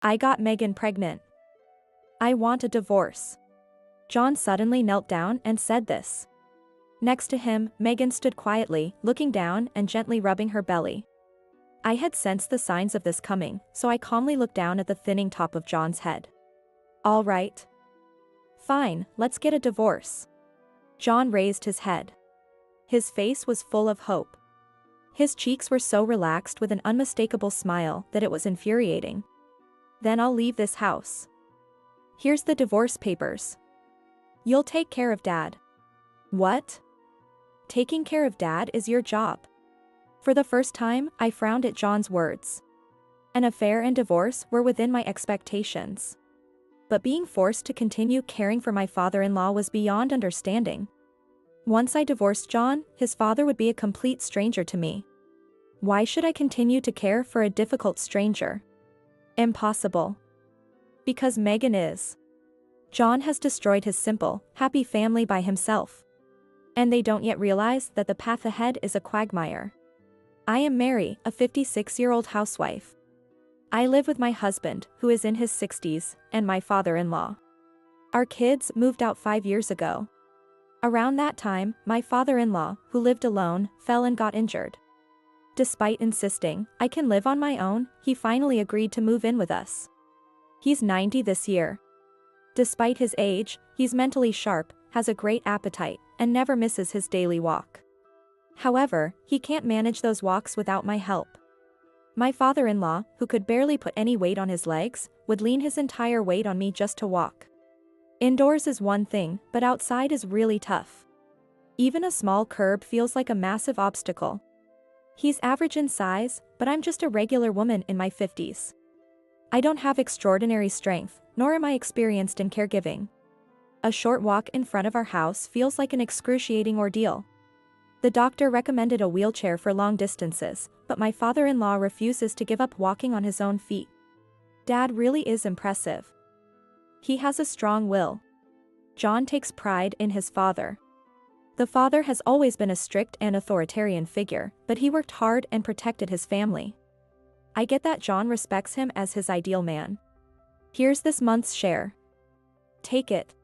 I got Megan pregnant. I want a divorce. John suddenly knelt down and said this. Next to him, Megan stood quietly, looking down and gently rubbing her belly. I had sensed the signs of this coming, so I calmly looked down at the thinning top of John's head. All right. Fine, let's get a divorce. John raised his head. His face was full of hope. His cheeks were so relaxed with an unmistakable smile that it was infuriating. Then I'll leave this house. Here's the divorce papers. You'll take care of Dad. What? Taking care of Dad is your job. For the first time, I frowned at John's words. An affair and divorce were within my expectations. But being forced to continue caring for my father-in-law was beyond understanding. Once I divorced John, his father would be a complete stranger to me. Why should I continue to care for a difficult stranger? Impossible. Because Megan is. John has destroyed his simple, happy family by himself. And they don't yet realize that the path ahead is a quagmire. I am Mary, a 56-year-old housewife. I live with my husband, who is in his 60s, and my father-in-law. Our kids moved out 5 years ago. Around that time, my father-in-law, who lived alone, fell and got injured. Despite insisting, I can live on my own, he finally agreed to move in with us. He's 90 this year. Despite his age, he's mentally sharp, has a great appetite, and never misses his daily walk. However, he can't manage those walks without my help. My father-in-law, who could barely put any weight on his legs, would lean his entire weight on me just to walk. Indoors is one thing, but outside is really tough. Even a small curb feels like a massive obstacle. He's average in size, but I'm just a regular woman in my 50s. I don't have extraordinary strength, nor am I experienced in caregiving. A short walk in front of our house feels like an excruciating ordeal. The doctor recommended a wheelchair for long distances, but my father-in-law refuses to give up walking on his own feet. Dad really is impressive. He has a strong will. John takes pride in his father. The father has always been a strict and authoritarian figure, but he worked hard and protected his family. I get that John respects him as his ideal man. Here's this month's share. Take it.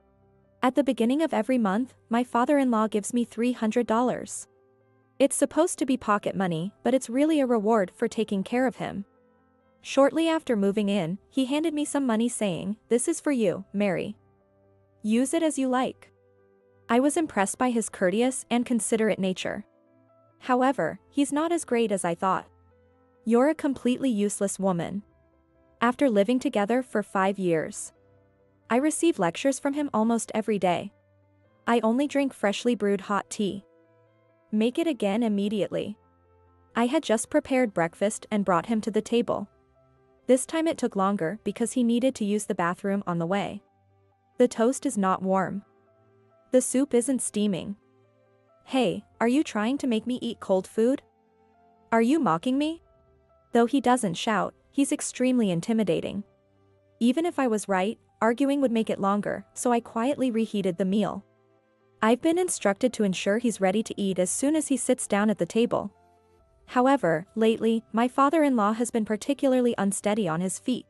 At the beginning of every month, my father-in-law gives me $300. It's supposed to be pocket money, but it's really a reward for taking care of him. Shortly after moving in, he handed me some money saying, "This is for you, Mary. Use it as you like." I was impressed by his courteous and considerate nature. However, he's not as great as I thought. You're a completely useless woman. After living together for 5 years, I receive lectures from him almost every day. I only drink freshly brewed hot tea. Make it again immediately. I had just prepared breakfast and brought him to the table. This time it took longer because he needed to use the bathroom on the way. The toast is not warm. The soup isn't steaming. Hey, are you trying to make me eat cold food? Are you mocking me? Though he doesn't shout, he's extremely intimidating. Even if I was right, arguing would make it longer, so I quietly reheated the meal. I've been instructed to ensure he's ready to eat as soon as he sits down at the table. However, lately, my father-in-law has been particularly unsteady on his feet.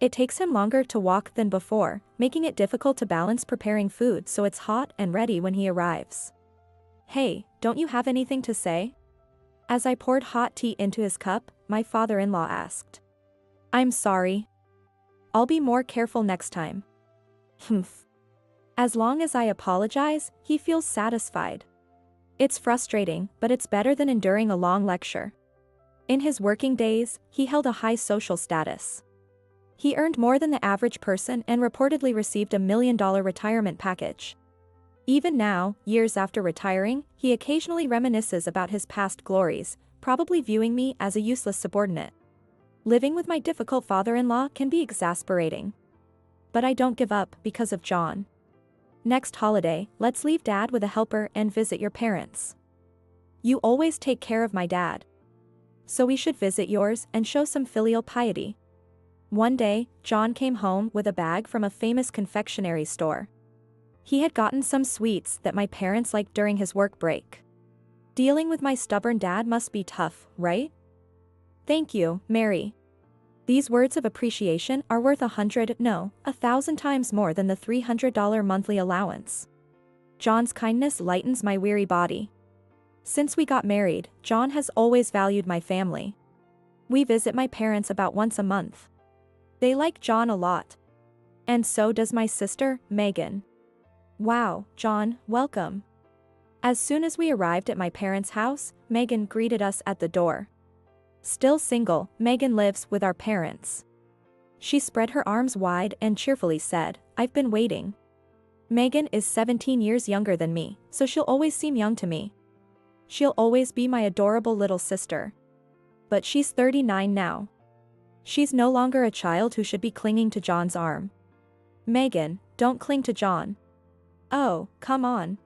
It takes him longer to walk than before, making it difficult to balance preparing food so it's hot and ready when he arrives. Hey, don't you have anything to say? As I poured hot tea into his cup, my father-in-law asked. I'm sorry. I'll be more careful next time. Humph. As long as I apologize, he feels satisfied. It's frustrating, but it's better than enduring a long lecture. In his working days, he held a high social status. He earned more than the average person and reportedly received $1 million retirement package. Even now, years after retiring, he occasionally reminisces about his past glories, probably viewing me as a useless subordinate. Living with my difficult father-in-law can be exasperating. But I don't give up because of John. Next holiday, let's leave Dad with a helper and visit your parents. You always take care of my dad. So we should visit yours and show some filial piety. One day, John came home with a bag from a famous confectionery store. He had gotten some sweets that my parents liked during his work break. Dealing with my stubborn dad must be tough, right? Thank you, Mary. These words of appreciation are worth 100, no, 1,000 times more than the $300 monthly allowance. John's kindness lightens my weary body. Since we got married, John has always valued my family. We visit my parents about once a month. They like John a lot. And so does my sister, Megan. Wow, John, welcome. As soon as we arrived at my parents' house, Megan greeted us at the door. Still single, Megan lives with our parents. She spread her arms wide and cheerfully said, "I've been waiting." Megan is 17 years younger than me, so she'll always seem young to me. She'll always be my adorable little sister. But she's 39 now. She's no longer a child who should be clinging to John's arm. Megan, don't cling to John. Oh, come on.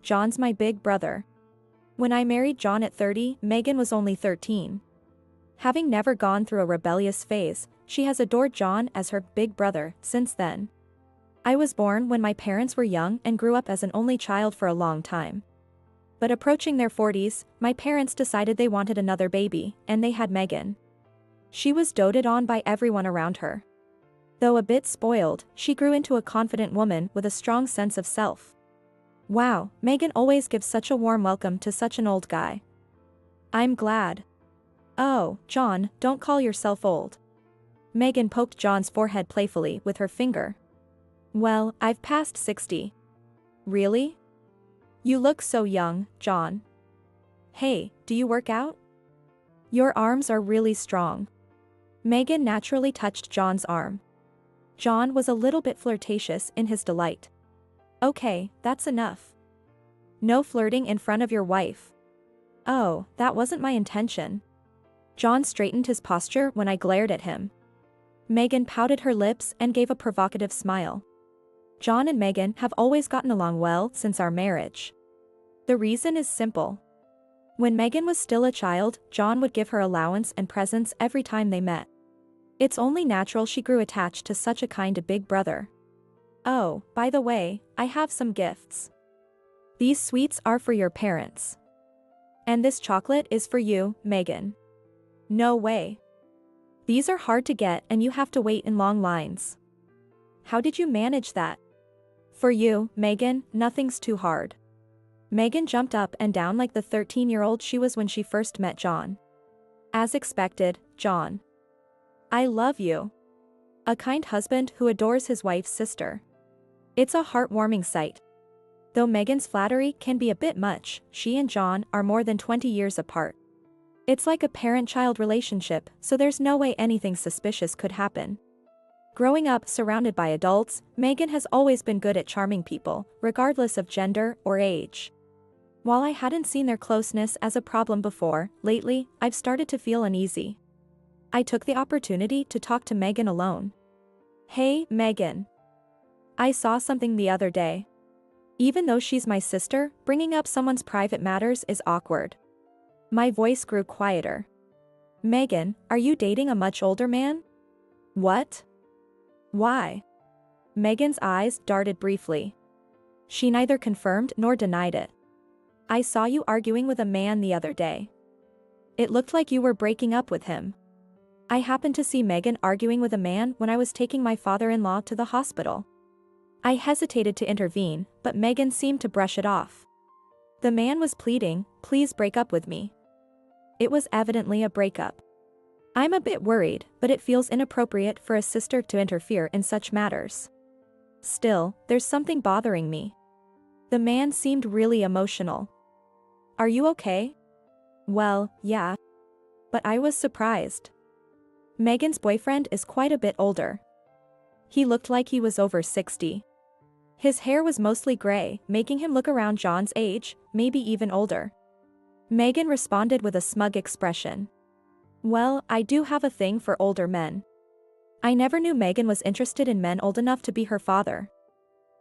John's my big brother. When I married John at 30, Megan was only 13. Having never gone through a rebellious phase, she has adored John as her big brother since then. I was born when my parents were young and grew up as an only child for a long time. But approaching their 40s, my parents decided they wanted another baby, and they had Megan. She was doted on by everyone around her. Though a bit spoiled, she grew into a confident woman with a strong sense of self. Wow, Megan always gives such a warm welcome to such an old guy. I'm glad. Oh, John, don't call yourself old. Megan poked John's forehead playfully with her finger. Well, I've passed 60. Really? You look so young, John. Hey, do you work out? Your arms are really strong. Megan naturally touched John's arm. John was a little bit flirtatious in his delight. Okay, that's enough. No flirting in front of your wife. Oh, that wasn't my intention. John straightened his posture when I glared at him. Megan pouted her lips and gave a provocative smile. John and Megan have always gotten along well since our marriage. The reason is simple. When Megan was still a child, John would give her allowance and presents every time they met. It's only natural she grew attached to such a kind big brother. Oh, by the way, I have some gifts. These sweets are for your parents. And this chocolate is for you, Megan. No way. These are hard to get and you have to wait in long lines. How did you manage that? For you, Megan, nothing's too hard. Megan jumped up and down like the 13-year-old she was when she first met John. As expected, John. I love you. A kind husband who adores his wife's sister. It's a heartwarming sight. Though Megan's flattery can be a bit much, she and John are more than 20 years apart. It's like a parent-child relationship, so there's no way anything suspicious could happen. Growing up surrounded by adults, Megan has always been good at charming people, regardless of gender or age. While I hadn't seen their closeness as a problem before, lately, I've started to feel uneasy. I took the opportunity to talk to Megan alone. Hey, Megan. I saw something the other day. Even though she's my sister, bringing up someone's private matters is awkward. My voice grew quieter. Megan, are you dating a much older man? What? Why? Megan's eyes darted briefly. She neither confirmed nor denied it. I saw you arguing with a man the other day. It looked like you were breaking up with him. I happened to see Megan arguing with a man when I was taking my father-in-law to the hospital. I hesitated to intervene, but Megan seemed to brush it off. The man was pleading, "Please break up with me." It was evidently a breakup. I'm a bit worried, but it feels inappropriate for a sister to interfere in such matters. Still, there's something bothering me. The man seemed really emotional. Are you okay? Well, yeah. But I was surprised. Megan's boyfriend is quite a bit older. He looked like he was over 60. His hair was mostly gray, making him look around John's age, maybe even older. Megan responded with a smug expression. Well, I do have a thing for older men. I never knew Megan was interested in men old enough to be her father.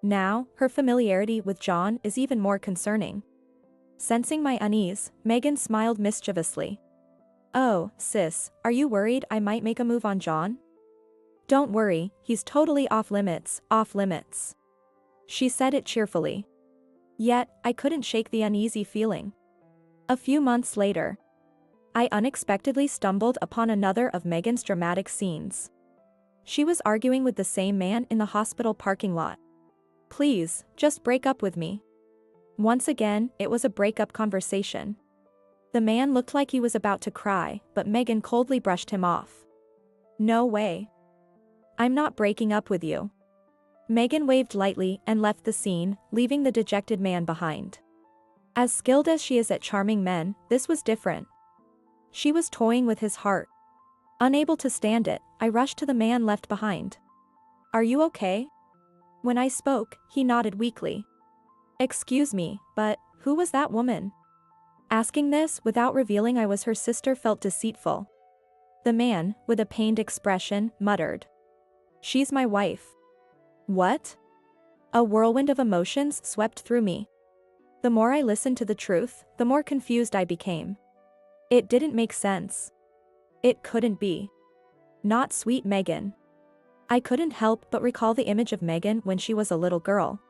Now, her familiarity with John is even more concerning. Sensing my unease, Megan smiled mischievously. Oh, sis, are you worried I might make a move on John? Don't worry, he's totally off limits, off limits. She said it cheerfully. Yet, I couldn't shake the uneasy feeling. A few months later, I unexpectedly stumbled upon another of Megan's dramatic scenes. She was arguing with the same man in the hospital parking lot. Please, just break up with me. Once again, it was a breakup conversation. The man looked like he was about to cry, but Megan coldly brushed him off. No way. I'm not breaking up with you. Megan waved lightly and left the scene, leaving the dejected man behind. As skilled as she is at charming men, this was different. She was toying with his heart. Unable to stand it, I rushed to the man left behind. Are you okay? When I spoke, he nodded weakly. Excuse me, but who was that woman? Asking this without revealing I was her sister felt deceitful. The man, with a pained expression, muttered. She's my wife. What? A whirlwind of emotions swept through me. The more I listened to the truth, the more confused I became. It didn't make sense. It couldn't be. Not sweet Megan. I couldn't help but recall the image of Megan when she was a little girl.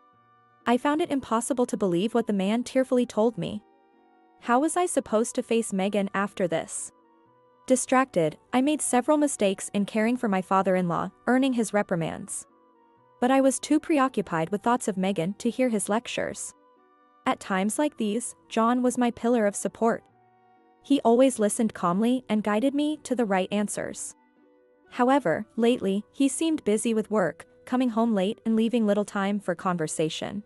I found it impossible to believe what the man tearfully told me. How was I supposed to face Megan after this? Distracted, I made several mistakes in caring for my father-in-law, earning his reprimands. But I was too preoccupied with thoughts of Megan to hear his lectures. At times like these, John was my pillar of support. He always listened calmly and guided me to the right answers. However, lately, he seemed busy with work, coming home late and leaving little time for conversation.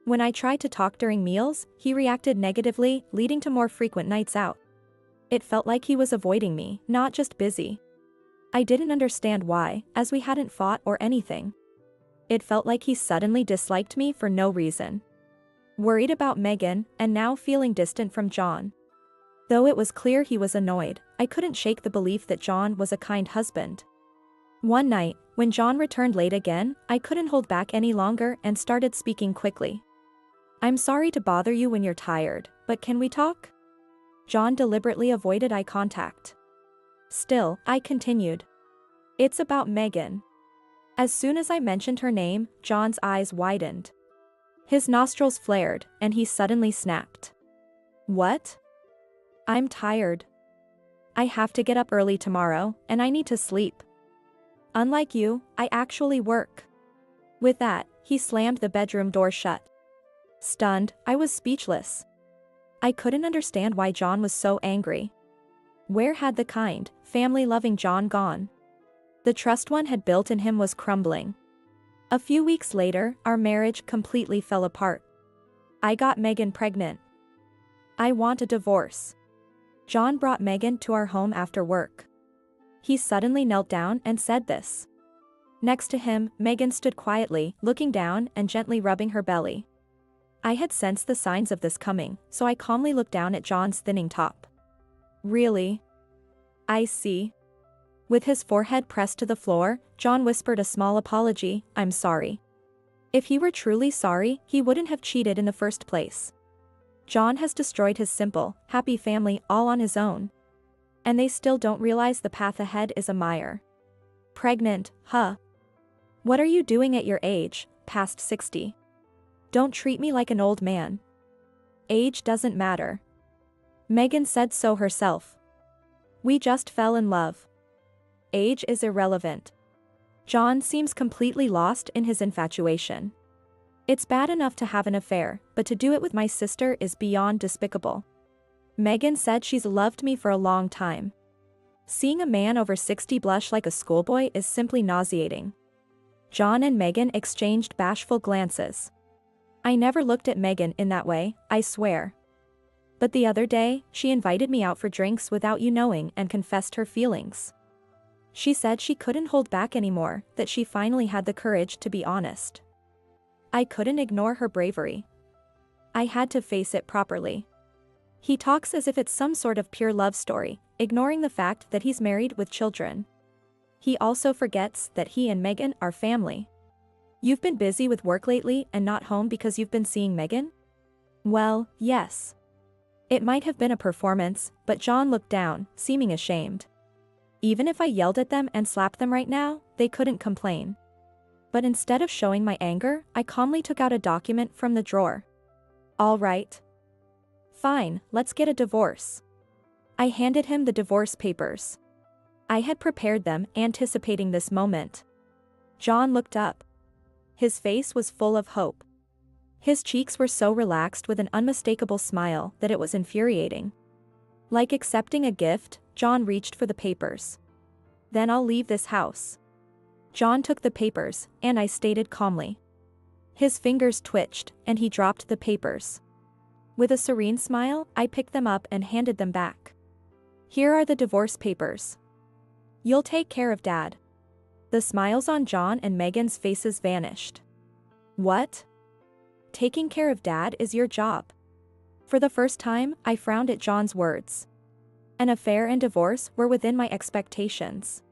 When I tried to talk during meals, he reacted negatively, leading to more frequent nights out. It felt like he was avoiding me, not just busy. I didn't understand why, as we hadn't fought or anything. It felt like he suddenly disliked me for no reason. Worried about Megan, and now feeling distant from John. Though it was clear he was annoyed, I couldn't shake the belief that John was a kind husband. One night, when John returned late again, I couldn't hold back any longer and started speaking quickly. I'm sorry to bother you when you're tired, but can we talk? John deliberately avoided eye contact. Still, I continued. It's about Megan. As soon as I mentioned her name, John's eyes widened. His nostrils flared, and he suddenly snapped. What? I'm tired. I have to get up early tomorrow, and I need to sleep. Unlike you, I actually work. With that, he slammed the bedroom door shut. Stunned, I was speechless. I couldn't understand why John was so angry. Where had the kind, family-loving John gone? The trust one had built in him was crumbling. A few weeks later, our marriage completely fell apart. I got Megan pregnant. I want a divorce. John brought Megan to our home after work. He suddenly knelt down and said this. Next to him, Megan stood quietly, looking down and gently rubbing her belly. I had sensed the signs of this coming, so I calmly looked down at John's thinning top. Really? I see. With his forehead pressed to the floor, John whispered a small apology, I'm sorry. If he were truly sorry, he wouldn't have cheated in the first place. John has destroyed his simple, happy family all on his own. And they still don't realize the path ahead is a mire. Pregnant, huh? What are you doing at your age, past 60? Don't treat me like an old man. Age doesn't matter. Megan said so herself. We just fell in love. Age is irrelevant. John seems completely lost in his infatuation. It's bad enough to have an affair, but to do it with my sister is beyond despicable. Megan said she's loved me for a long time. Seeing a man over 60 blush like a schoolboy is simply nauseating. John and Megan exchanged bashful glances. I never looked at Megan in that way, I swear. But the other day, she invited me out for drinks without you knowing and confessed her feelings. She said she couldn't hold back anymore, that she finally had the courage to be honest. I couldn't ignore her bravery. I had to face it properly. He talks as if it's some sort of pure love story, ignoring the fact that he's married with children. He also forgets that he and Megan are family. You've been busy with work lately and not home because you've been seeing Megan? Well, yes. It might have been a performance, but John looked down, seeming ashamed. Even if I yelled at them and slapped them right now, they couldn't complain. But instead of showing my anger, I calmly took out a document from the drawer. All right. Fine, let's get a divorce. I handed him the divorce papers. I had prepared them, anticipating this moment. John looked up. His face was full of hope. His cheeks were so relaxed with an unmistakable smile that it was infuriating. Like accepting a gift, John reached for the papers. Then I'll leave this house. John took the papers, and I stated calmly. His fingers twitched, and he dropped the papers. With a serene smile, I picked them up and handed them back. Here are the divorce papers. You'll take care of Dad. The smiles on John and Megan's faces vanished. What? Taking care of Dad is your job. For the first time, I frowned at John's words. An affair and divorce were within my expectations.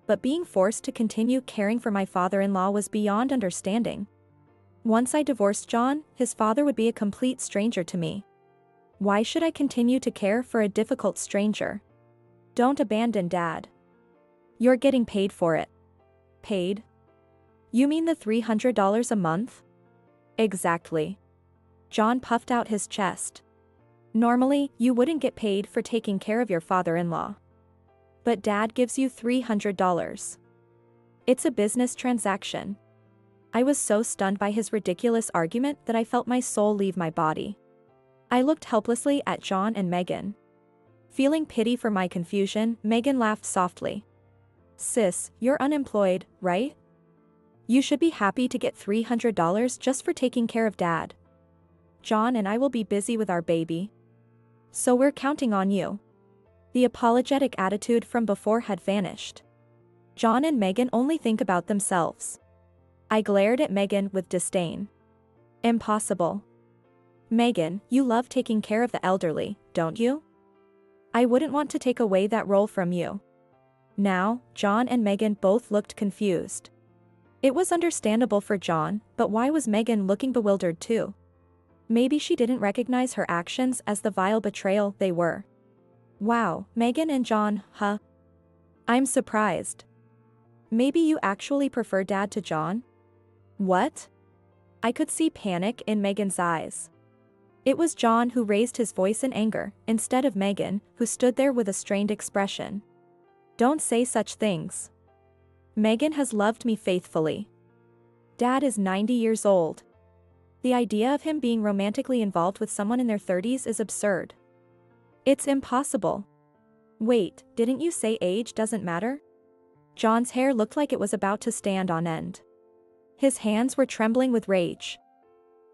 But being forced to continue caring for my father-in-law was beyond understanding. Once I divorced John, his father would be a complete stranger to me. Why should I continue to care for a difficult stranger? Don't abandon Dad. You're getting paid for it. Paid? You mean the $300 a month? Exactly. John puffed out his chest. Normally, you wouldn't get paid for taking care of your father-in-law. But Dad gives you $300. It's a business transaction. I was so stunned by his ridiculous argument that I felt my soul leave my body. I looked helplessly at John and Megan. Feeling pity for my confusion, Megan laughed softly. Sis, you're unemployed, right? You should be happy to get $300 just for taking care of Dad. John and I will be busy with our baby. So we're counting on you. The apologetic attitude from before had vanished. John and Megan only think about themselves. I glared at Megan with disdain. Impossible. Megan, you love taking care of the elderly, don't you? I wouldn't want to take away that role from you. Now, John and Megan both looked confused. It was understandable for John, but why was Megan looking bewildered too? Maybe she didn't recognize her actions as the vile betrayal they were. Wow, Megan and John, huh? I'm surprised. Maybe you actually prefer Dad to John? What? I could see panic in Megan's eyes. It was John who raised his voice in anger, instead of Megan, who stood there with a strained expression. Don't say such things. Megan has loved me faithfully. Dad is 90 years old. The idea of him being romantically involved with someone in their 30s is absurd. It's impossible. Wait, didn't you say age doesn't matter? John's hair looked like it was about to stand on end. His hands were trembling with rage.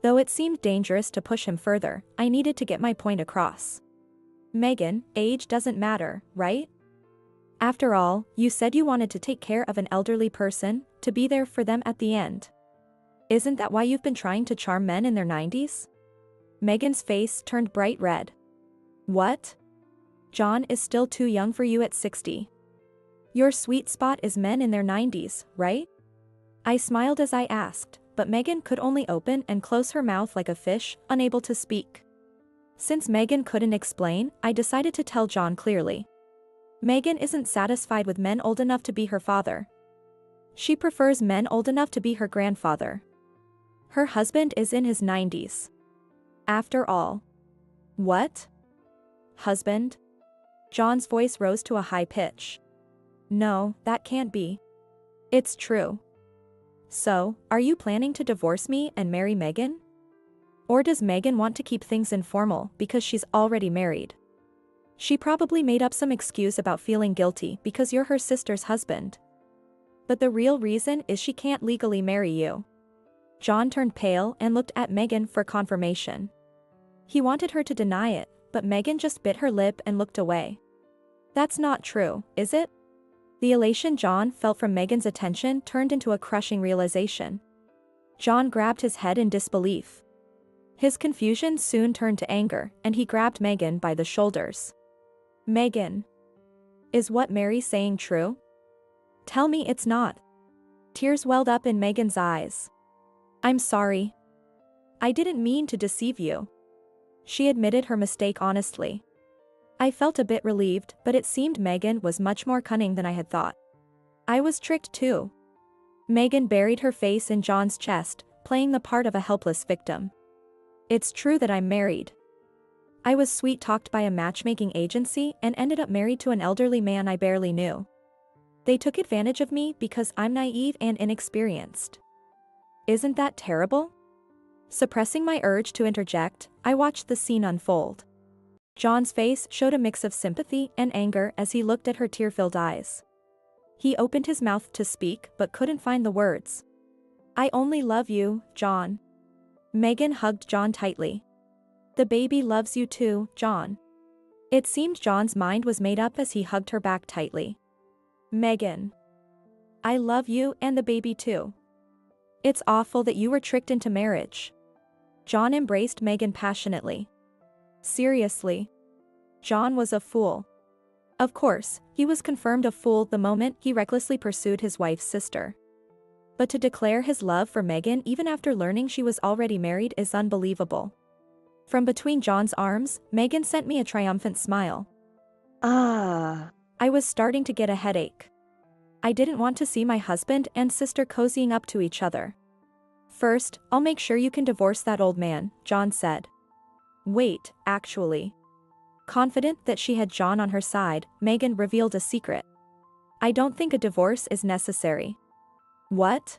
Though it seemed dangerous to push him further, I needed to get my point across. Megan, age doesn't matter, right? After all, you said you wanted to take care of an elderly person, to be there for them at the end. Isn't that why you've been trying to charm men in their 90s? Megan's face turned bright red. What? John is still too young for you at 60. Your sweet spot is men in their 90s, right? I smiled as I asked, but Megan could only open and close her mouth like a fish, unable to speak. Since Megan couldn't explain, I decided to tell John clearly. Megan isn't satisfied with men old enough to be her father. She prefers men old enough to be her grandfather. Her husband is in his 90s. After all. What? Husband? John's voice rose to a high pitch. No, that can't be. It's true. So, are you planning to divorce me and marry Megan? Or does Megan want to keep things informal because she's already married? She probably made up some excuse about feeling guilty because you're her sister's husband. But the real reason is she can't legally marry you. John turned pale and looked at Megan for confirmation. He wanted her to deny it, but Megan just bit her lip and looked away. That's not true, is it? The elation John felt from Megan's attention turned into a crushing realization. John grabbed his head in disbelief. His confusion soon turned to anger, and he grabbed Megan by the shoulders. Megan. Is what Mary's saying true? Tell me it's not. Tears welled up in Megan's eyes. I'm sorry. I didn't mean to deceive you. She admitted her mistake honestly. I felt a bit relieved, but it seemed Megan was much more cunning than I had thought. I was tricked too. Megan buried her face in John's chest, playing the part of a helpless victim. It's true that I'm married. I was sweet-talked by a matchmaking agency and ended up married to an elderly man I barely knew. They took advantage of me because I'm naive and inexperienced. Isn't that terrible? Suppressing my urge to interject, I watched the scene unfold. John's face showed a mix of sympathy and anger as he looked at her tear-filled eyes. He opened his mouth to speak but couldn't find the words. I only love you, John. Megan hugged John tightly. The baby loves you too, John. It seemed John's mind was made up as he hugged her back tightly. Megan. I love you and the baby too. It's awful that you were tricked into marriage. John embraced Megan passionately. Seriously. John was a fool. Of course, he was confirmed a fool the moment he recklessly pursued his wife's sister. But to declare his love for Megan even after learning she was already married is unbelievable. From between John's arms, Megan sent me a triumphant smile. I was starting to get a headache. I didn't want to see my husband and sister cozying up to each other. First, I'll make sure you can divorce that old man, John said. Wait, actually. Confident that she had John on her side, Megan revealed a secret. I don't think a divorce is necessary. What?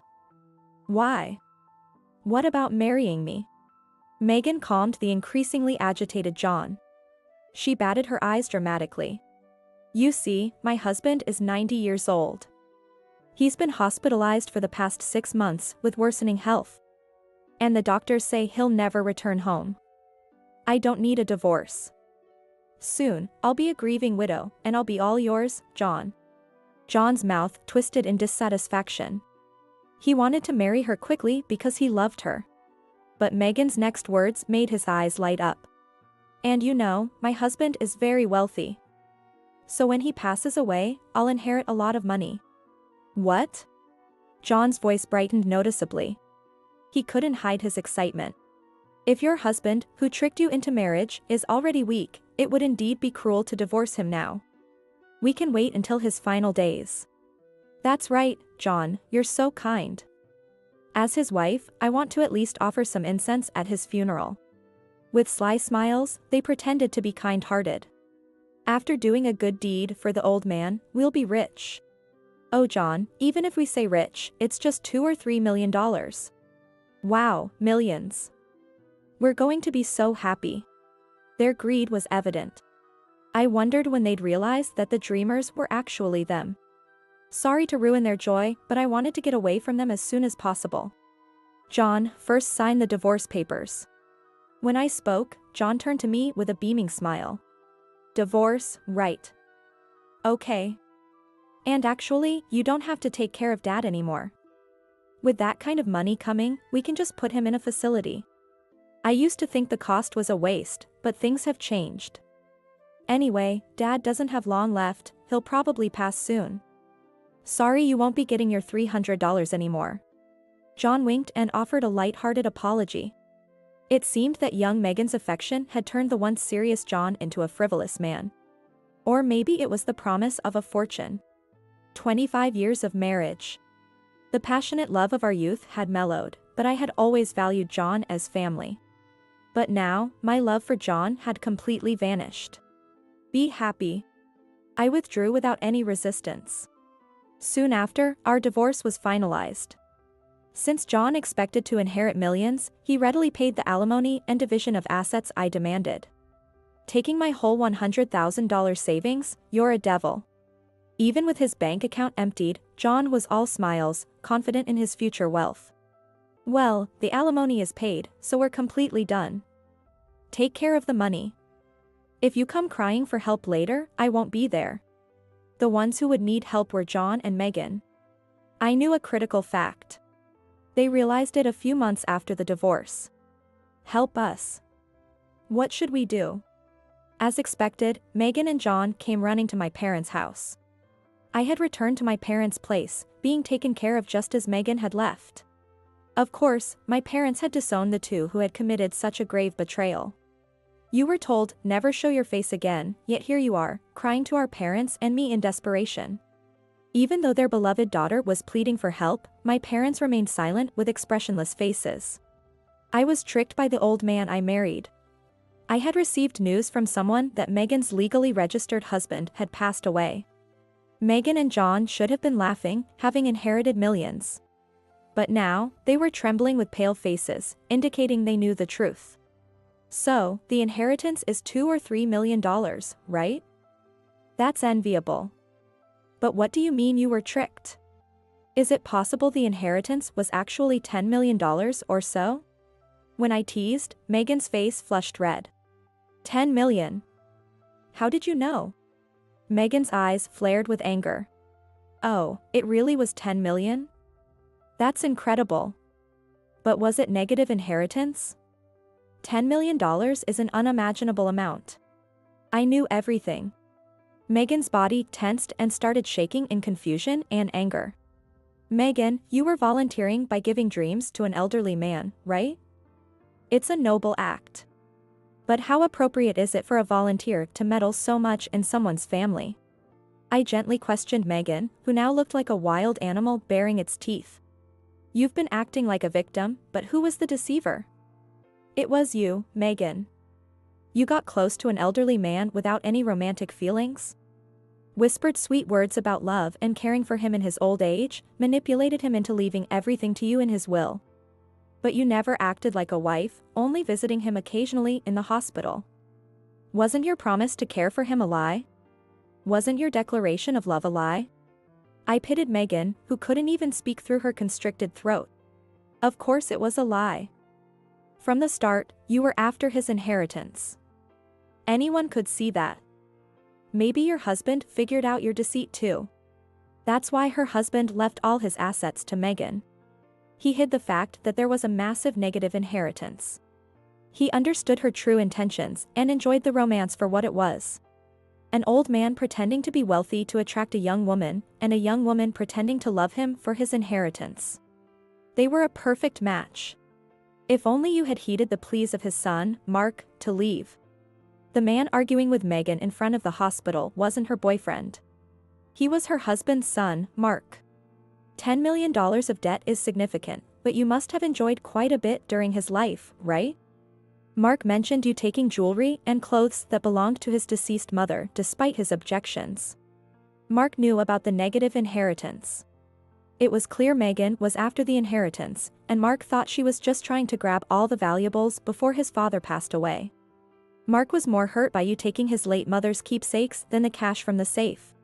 Why? What about marrying me? Megan calmed the increasingly agitated John. She batted her eyes dramatically. You see, my husband is 90 years old. He's been hospitalized for the past 6 months with worsening health. And the doctors say he'll never return home. I don't need a divorce. Soon, I'll be a grieving widow, and I'll be all yours, John. John's mouth twisted in dissatisfaction. He wanted to marry her quickly because he loved her. But Megan's next words made his eyes light up. And you know, my husband is very wealthy. So when he passes away, I'll inherit a lot of money. What? John's voice brightened noticeably. He couldn't hide his excitement. If your husband, who tricked you into marriage, is already weak, it would indeed be cruel to divorce him now. We can wait until his final days. That's right, John, you're so kind. As his wife, I want to at least offer some incense at his funeral. With sly smiles, they pretended to be kind-hearted. After doing a good deed for the old man, we'll be rich. Oh John, even if we say rich, it's just $2 or $3 million. Wow, millions. We're going to be so happy. Their greed was evident. I wondered when they'd realize that the dreamers were actually them. Sorry to ruin their joy, but I wanted to get away from them as soon as possible. John first signed the divorce papers. When I spoke, John turned to me with a beaming smile. Divorce, right. Okay. And actually, you don't have to take care of Dad anymore. With that kind of money coming, we can just put him in a facility. I used to think the cost was a waste, but things have changed. Anyway, Dad doesn't have long left, he'll probably pass soon. Sorry you won't be getting your $300 anymore. John winked and offered a light-hearted apology. It seemed that young Megan's affection had turned the once serious John into a frivolous man. Or maybe it was the promise of a fortune. 25 years of marriage. The passionate love of our youth had mellowed, but I had always valued John as family. But now, my love for John had completely vanished. Be happy. I withdrew without any resistance. Soon after, our divorce was finalized. Since John expected to inherit millions, he readily paid the alimony and division of assets I demanded. Taking my whole $100,000 savings, you're a devil. Even with his bank account emptied, John was all smiles, confident in his future wealth. Well, the alimony is paid, so we're completely done. Take care of the money. If you come crying for help later, I won't be there. The ones who would need help were John and Megan. I knew a critical fact. They realized it a few months after the divorce. Help us. What should we do? As expected, Megan and John came running to my parents' house. I had returned to my parents' place, being taken care of just as Megan had left. Of course, my parents had disowned the two who had committed such a grave betrayal. You were told, never show your face again, yet here you are, crying to our parents and me in desperation. Even though their beloved daughter was pleading for help, my parents remained silent with expressionless faces. I was tricked by the old man I married. I had received news from someone that Megan's legally registered husband had passed away. Megan and John should have been laughing, having inherited millions. But now, they were trembling with pale faces, indicating they knew the truth. So, the inheritance is $2 or $3 million, right? That's enviable. But what do you mean you were tricked? Is it possible the inheritance was actually $10 million or so? When I teased, Megan's face flushed red. 10 million. How did you know? Megan's eyes flared with anger. Oh, it really was 10 million? That's incredible. But was it negative inheritance? $10 million is an unimaginable amount. I knew everything. Megan's body tensed and started shaking in confusion and anger. Megan, you were volunteering by giving dreams to an elderly man, right? It's a noble act. But how appropriate is it for a volunteer to meddle so much in someone's family? I gently questioned Megan, who now looked like a wild animal baring its teeth. You've been acting like a victim, but who was the deceiver? It was you, Megan. You got close to an elderly man without any romantic feelings? Whispered sweet words about love and caring for him in his old age, manipulated him into leaving everything to you in his will. But you never acted like a wife, only visiting him occasionally in the hospital. Wasn't your promise to care for him a lie? Wasn't your declaration of love a lie? I pitied Megan, who couldn't even speak through her constricted throat. Of course it was a lie. From the start, you were after his inheritance. Anyone could see that. Maybe your husband figured out your deceit too. That's why her husband left all his assets to Megan. He hid the fact that there was a massive negative inheritance. He understood her true intentions and enjoyed the romance for what it was. An old man pretending to be wealthy to attract a young woman, and a young woman pretending to love him for his inheritance. They were a perfect match. If only you had heeded the pleas of his son, Mark, to leave. The man arguing with Megan in front of the hospital wasn't her boyfriend. He was her husband's son, Mark. $10 million of debt is significant, but you must have enjoyed quite a bit during his life, right? Mark mentioned you taking jewelry and clothes that belonged to his deceased mother despite his objections. Mark knew about the negative inheritance. It was clear Megan was after the inheritance, and Mark thought she was just trying to grab all the valuables before his father passed away. Mark was more hurt by you taking his late mother's keepsakes than the cash from the safe.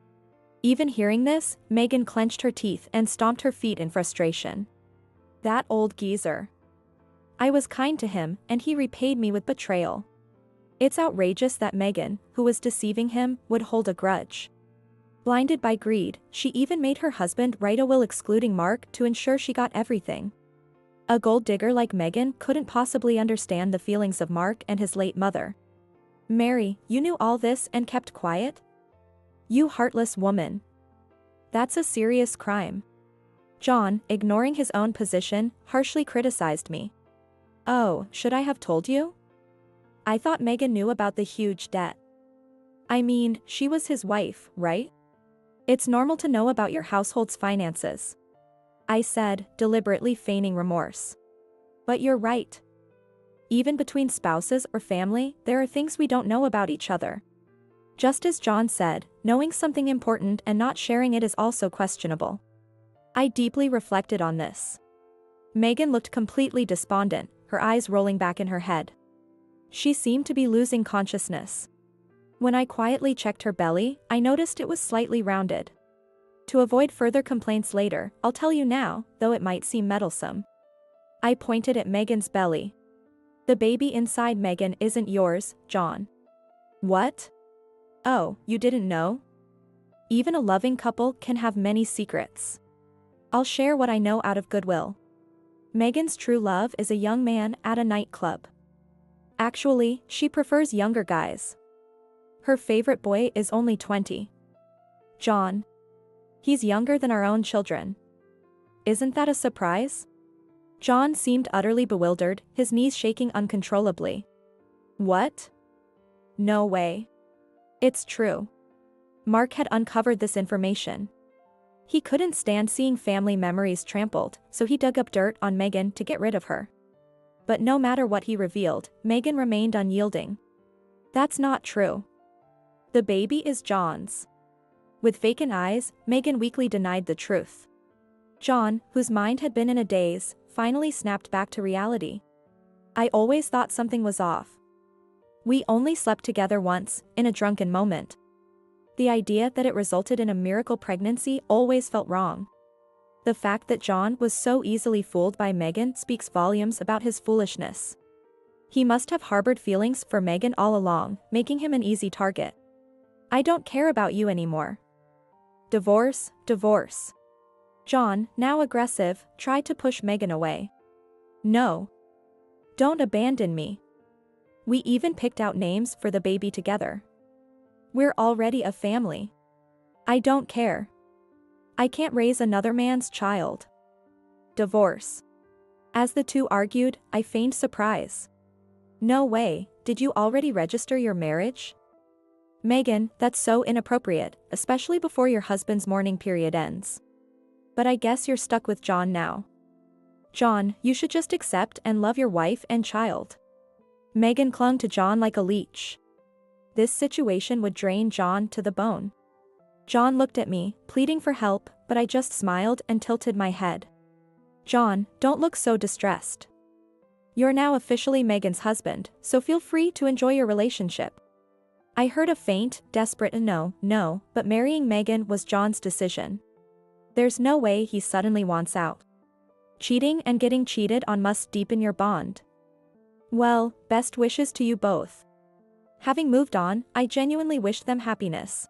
Even hearing this, Megan clenched her teeth and stomped her feet in frustration. That old geezer. I was kind to him, and he repaid me with betrayal. It's outrageous that Megan, who was deceiving him, would hold a grudge. Blinded by greed, she even made her husband write a will excluding Mark to ensure she got everything. A gold digger like Megan couldn't possibly understand the feelings of Mark and his late mother. Mary, you knew all this and kept quiet? You heartless woman. That's a serious crime. John, ignoring his own position, harshly criticized me. Oh, should I have told you? I thought Megan knew about the huge debt. I mean, she was his wife, right? It's normal to know about your household's finances. I said, deliberately feigning remorse. But you're right. Even between spouses or family, there are things we don't know about each other. Just as John said, knowing something important and not sharing it is also questionable. I deeply reflected on this. Megan looked completely despondent, her eyes rolling back in her head. She seemed to be losing consciousness. When I quietly checked her belly, I noticed it was slightly rounded. To avoid further complaints later, I'll tell you now, though it might seem meddlesome. I pointed at Megan's belly. The baby inside Megan isn't yours, John. What? Oh, you didn't know? Even a loving couple can have many secrets. I'll share what I know out of goodwill. Megan's true love is a young man at a nightclub. Actually, she prefers younger guys. Her favorite boy is only 20. John. He's younger than our own children. Isn't that a surprise? John seemed utterly bewildered, his knees shaking uncontrollably. What? No way. It's true. Mark had uncovered this information. He couldn't stand seeing family memories trampled, so he dug up dirt on Megan to get rid of her. But no matter what he revealed, Megan remained unyielding. That's not true. The baby is John's. With vacant eyes, Megan weakly denied the truth. John, whose mind had been in a daze, finally snapped back to reality. I always thought something was off. We only slept together once, in a drunken moment. The idea that it resulted in a miracle pregnancy always felt wrong. The fact that John was so easily fooled by Megan speaks volumes about his foolishness. He must have harbored feelings for Megan all along, making him an easy target. I don't care about you anymore. Divorce, divorce. John, now aggressive, tried to push Megan away. No. Don't abandon me. We even picked out names for the baby together. We're already a family. I don't care. I can't raise another man's child. Divorce. As the two argued, I feigned surprise. No way, did you already register your marriage? Megan, that's so inappropriate, especially before your husband's mourning period ends. But I guess you're stuck with John now. John, you should just accept and love your wife and child. Megan clung to John like a leech. This situation would drain John to the bone. John looked at me, pleading for help, but I just smiled and tilted my head. John, don't look so distressed. You're now officially Megan's husband, so feel free to enjoy your relationship. I heard a faint, desperate no, but marrying Megan was John's decision. There's no way he suddenly wants out. Cheating and getting cheated on must deepen your bond. Well, best wishes to you both. Having moved on, I genuinely wished them happiness.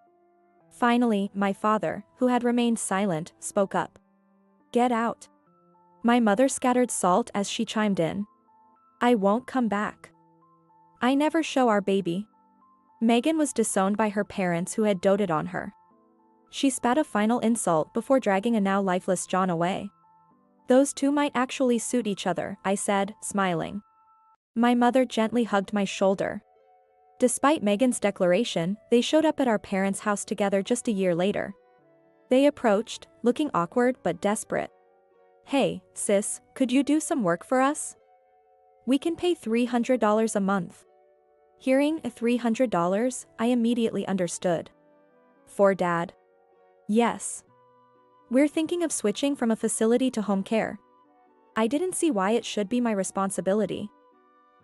Finally, my father, who had remained silent, spoke up. Get out. My mother scattered salt as she chimed in. I won't come back. I never show our baby. Megan was disowned by her parents who had doted on her. She spat a final insult before dragging a now lifeless John away. Those two might actually suit each other, I said, smiling. My mother gently hugged my shoulder. Despite Megan's declaration, they showed up at our parents' house together just a year later. They approached, looking awkward but desperate. Hey, sis, could you do some work for us? We can pay $300 a month. Hearing $300, I immediately understood. For Dad? Yes. We're thinking of switching from a facility to home care. I didn't see why it should be my responsibility.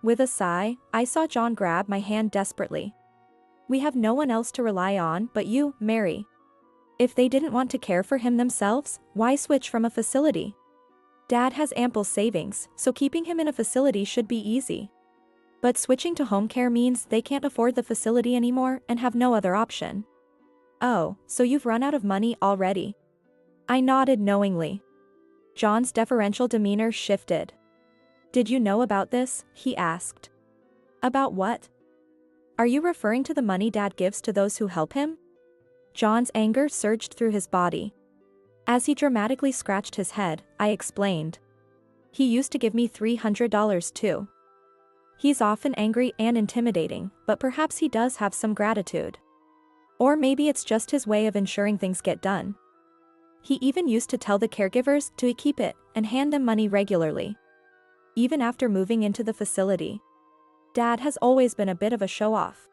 With a sigh, I saw John grab my hand desperately. We have no one else to rely on but you, Mary. If they didn't want to care for him themselves, why switch from a facility? Dad has ample savings, so keeping him in a facility should be easy. But switching to home care means they can't afford the facility anymore and have no other option. Oh, so you've run out of money already? I nodded knowingly. John's deferential demeanor shifted. Did you know about this? He asked. About what? Are you referring to the money Dad gives to those who help him? John's anger surged through his body. As he dramatically scratched his head, I explained. He used to give me $300 too. He's often angry and intimidating, but perhaps he does have some gratitude. Or maybe it's just his way of ensuring things get done. He even used to tell the caregivers to keep it and hand them money regularly. Even after moving into the facility. Dad has always been a bit of a show-off.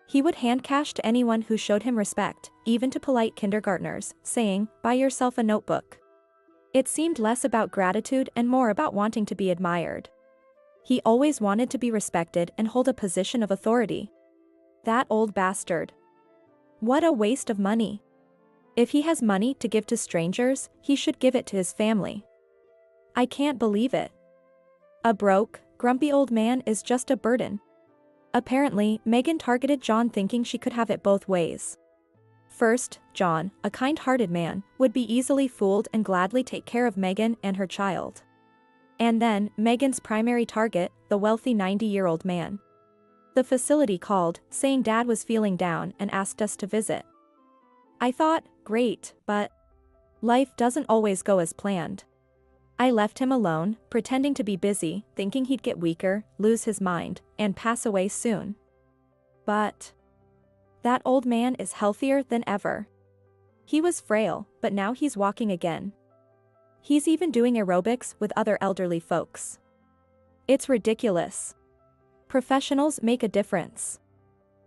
He would hand cash to anyone who showed him respect, even to polite kindergartners, saying, "Buy yourself a notebook." It seemed less about gratitude and more about wanting to be admired. He always wanted to be respected and hold a position of authority. That old bastard. What a waste of money. If he has money to give to strangers, he should give it to his family. I can't believe it. A broke, grumpy old man is just a burden. Apparently, Megan targeted John thinking she could have it both ways. First, John, a kind-hearted man, would be easily fooled and gladly take care of Megan and her child. And then, Megan's primary target, the wealthy 90-year-old man. The facility called, saying Dad was feeling down and asked us to visit. I thought, great, but life doesn't always go as planned. I left him alone, pretending to be busy, thinking he'd get weaker, lose his mind, and pass away soon. But that old man is healthier than ever. He was frail, but now he's walking again. He's even doing aerobics with other elderly folks. It's ridiculous. Professionals make a difference.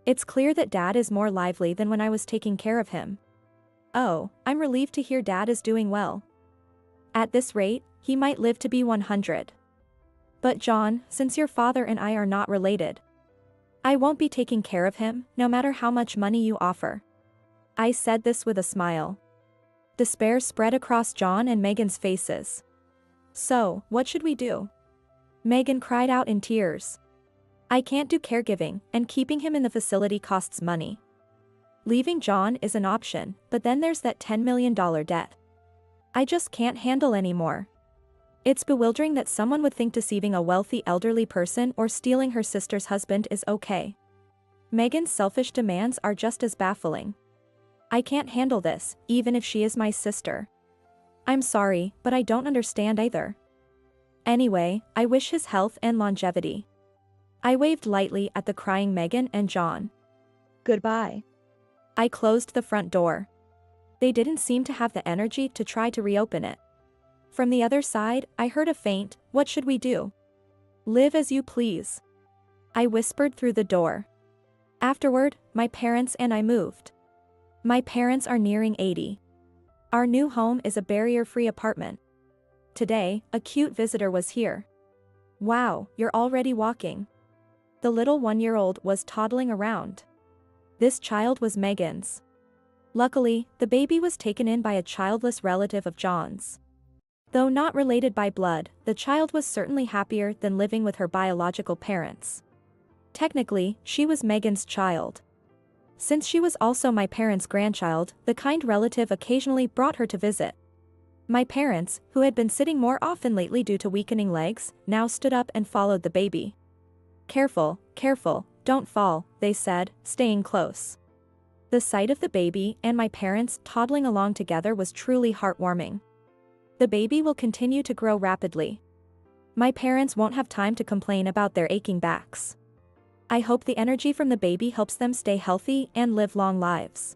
It's clear that Dad is more lively than when I was taking care of him. Oh, I'm relieved to hear Dad is doing well. At this rate, he might live to be 100. But John, since your father and I are not related, I won't be taking care of him, no matter how much money you offer. I said this with a smile. Despair spread across John and Megan's faces. So, what should we do? Megan cried out in tears. I can't do caregiving, and keeping him in the facility costs money. Leaving John is an option, but then there's that $10 million debt. I just can't handle anymore. It's bewildering that someone would think deceiving a wealthy elderly person or stealing her sister's husband is okay. Megan's selfish demands are just as baffling. I can't handle this, even if she is my sister. I'm sorry, but I don't understand either. Anyway, I wish his health and longevity. I waved lightly at the crying Megan and John. Goodbye. I closed the front door. They didn't seem to have the energy to try to reopen it. From the other side, I heard a faint, "What should we do?" "Live as you please," I whispered through the door. Afterward, my parents and I moved. My parents are nearing 80. Our new home is a barrier-free apartment. Today, a cute visitor was here. Wow, you're already walking. The little 1-year-old was toddling around. This child was Megan's. Luckily, the baby was taken in by a childless relative of John's. Though not related by blood, the child was certainly happier than living with her biological parents. Technically, she was Megan's child. Since she was also my parents' grandchild, the kind relative occasionally brought her to visit. My parents, who had been sitting more often lately due to weakening legs, now stood up and followed the baby. Careful, careful, don't fall, they said, staying close. The sight of the baby and my parents toddling along together was truly heartwarming. The baby will continue to grow rapidly. My parents won't have time to complain about their aching backs. I hope the energy from the baby helps them stay healthy and live long lives.